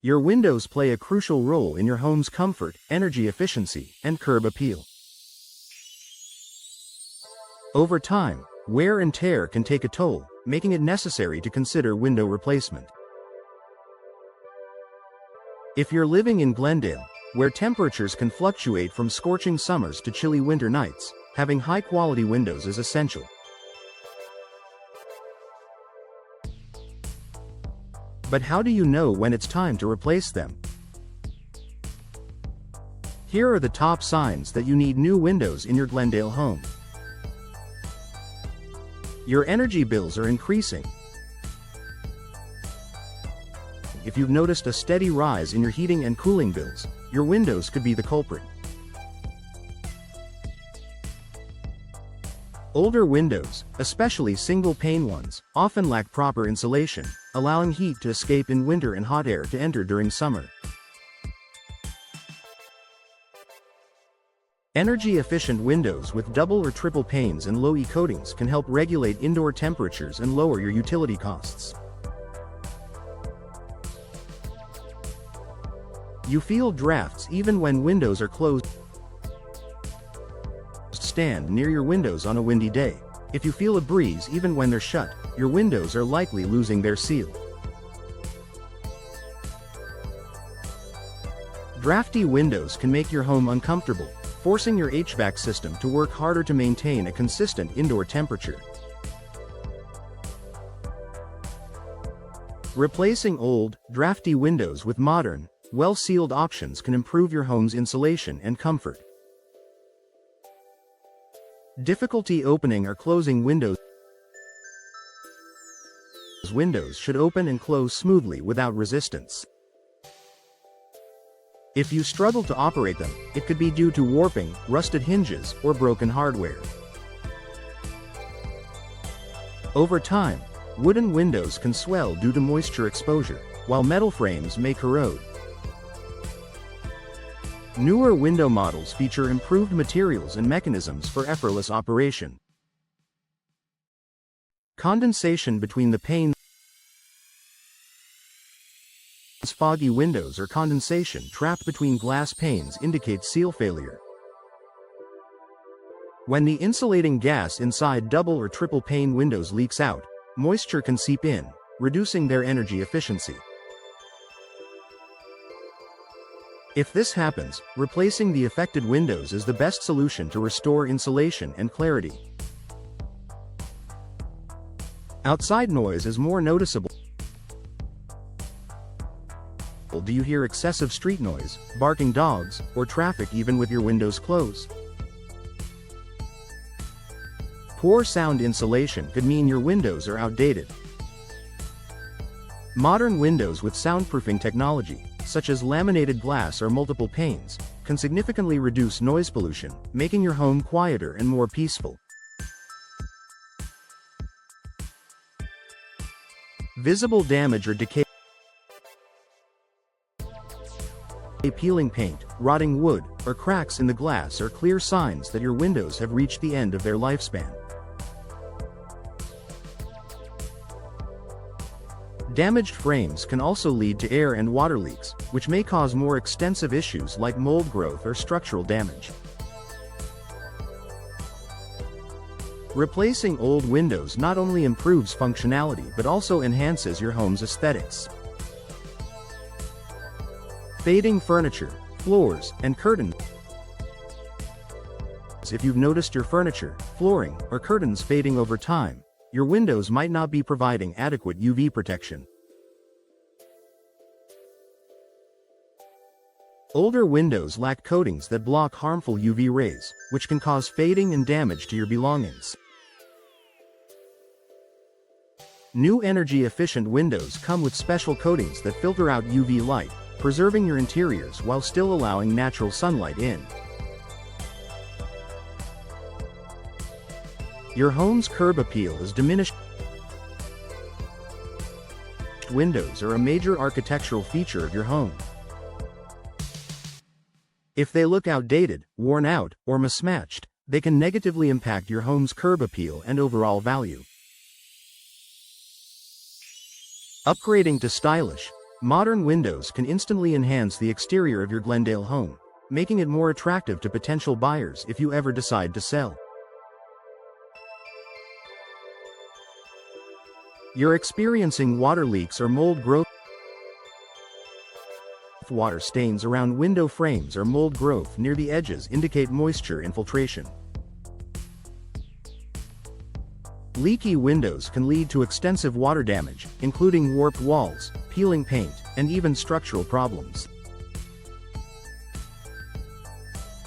Your windows play a crucial role in your home's comfort, energy efficiency, and curb appeal. Over time, wear and tear can take a toll, making it necessary to consider window replacement. If you're living in Glendale, where temperatures can fluctuate from scorching summers to chilly winter nights, having high-quality windows is essential. But how do you know when it's time to replace them? Here are the top signs that you need new windows in your Glendale home. Your energy bills are increasing. If you've noticed a steady rise in your heating and cooling bills, your windows could be the culprit. Older windows, especially single-pane ones, often lack proper insulation, allowing heat to escape in winter and hot air to enter during summer. Energy-efficient windows with double or triple panes and low-E coatings can help regulate indoor temperatures and lower your utility costs. You feel drafts even when windows are closed. Stand near your windows on a windy day. If you feel a breeze even when they're shut, your windows are likely losing their seal. Drafty windows can make your home uncomfortable, forcing your HVAC system to work harder to maintain a consistent indoor temperature. Replacing old, drafty windows with modern, well-sealed options can improve your home's insulation and comfort. Difficulty opening or closing windows. Windows should open and close smoothly without resistance. If you struggle to operate them, it could be due to warping, rusted hinges, or broken hardware. Over time, wooden windows can swell due to moisture exposure, while metal frames may corrode. Newer window models feature improved materials and mechanisms for effortless operation. Condensation between the panes. Foggy windows or condensation trapped between glass panes indicates seal failure. When the insulating gas inside double or triple pane windows leaks out, moisture can seep in, reducing their energy efficiency. If this happens, replacing the affected windows is the best solution to restore insulation and clarity. Outside noise is more noticeable. Do you hear excessive street noise, barking dogs, or traffic even with your windows closed? Poor sound insulation could mean your windows are outdated. Modern windows with soundproofing technology, such as laminated glass or multiple panes, can significantly reduce noise pollution, making your home quieter and more peaceful. Visible damage or decay. Peeling paint, rotting wood, or cracks in the glass are clear signs that your windows have reached the end of their lifespan. Damaged frames can also lead to air and water leaks, which may cause more extensive issues like mold growth or structural damage. Replacing old windows not only improves functionality but also enhances your home's aesthetics. Fading furniture, floors, and curtains. If you've noticed your furniture, flooring, or curtains fading over time, your windows might not be providing adequate UV protection. Older windows lack coatings that block harmful UV rays, which can cause fading and damage to your belongings. New energy-efficient windows come with special coatings that filter out UV light, preserving your interiors while still allowing natural sunlight in. Your home's curb appeal is diminished. Windows are a major architectural feature of your home. If they look outdated, worn out, or mismatched, they can negatively impact your home's curb appeal and overall value. Upgrading to stylish, Modern windows can instantly enhance the exterior of your Glendale home, making it more attractive to potential buyers if you ever decide to sell. You're experiencing water leaks or mold growth. Water stains around window frames or mold growth near the edges indicate moisture infiltration. Leaky windows can lead to extensive water damage, including warped walls, peeling paint, and even structural problems.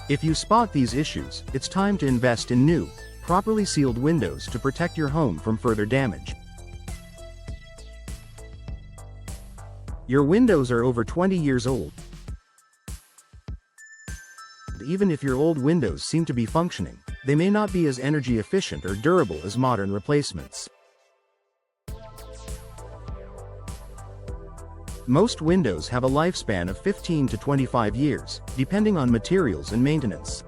If you spot these issues, it's time to invest in new, properly sealed windows to protect your home from further damage. Your windows are over 20 years old. Even if your old windows seem to be functioning, they may not be as energy efficient or durable as modern replacements. Most windows have a lifespan of 15 to 25 years, depending on materials and maintenance.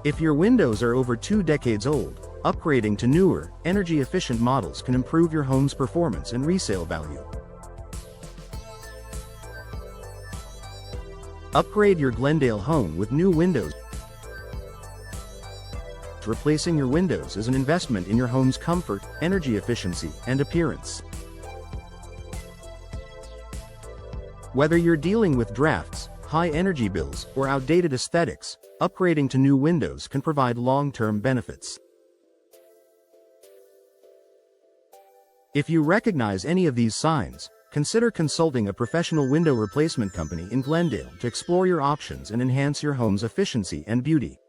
If your windows are over 2 decades old, upgrading to newer, energy-efficient models can improve your home's performance and resale value. Upgrade your Glendale home with new windows. Replacing your windows is an investment in your home's comfort, energy efficiency, and appearance. Whether you're dealing with drafts, high energy bills, or outdated aesthetics, upgrading to new windows can provide long-term benefits. If you recognize any of these signs, consider consulting a professional window replacement company in Glendale to explore your options and enhance your home's efficiency and beauty.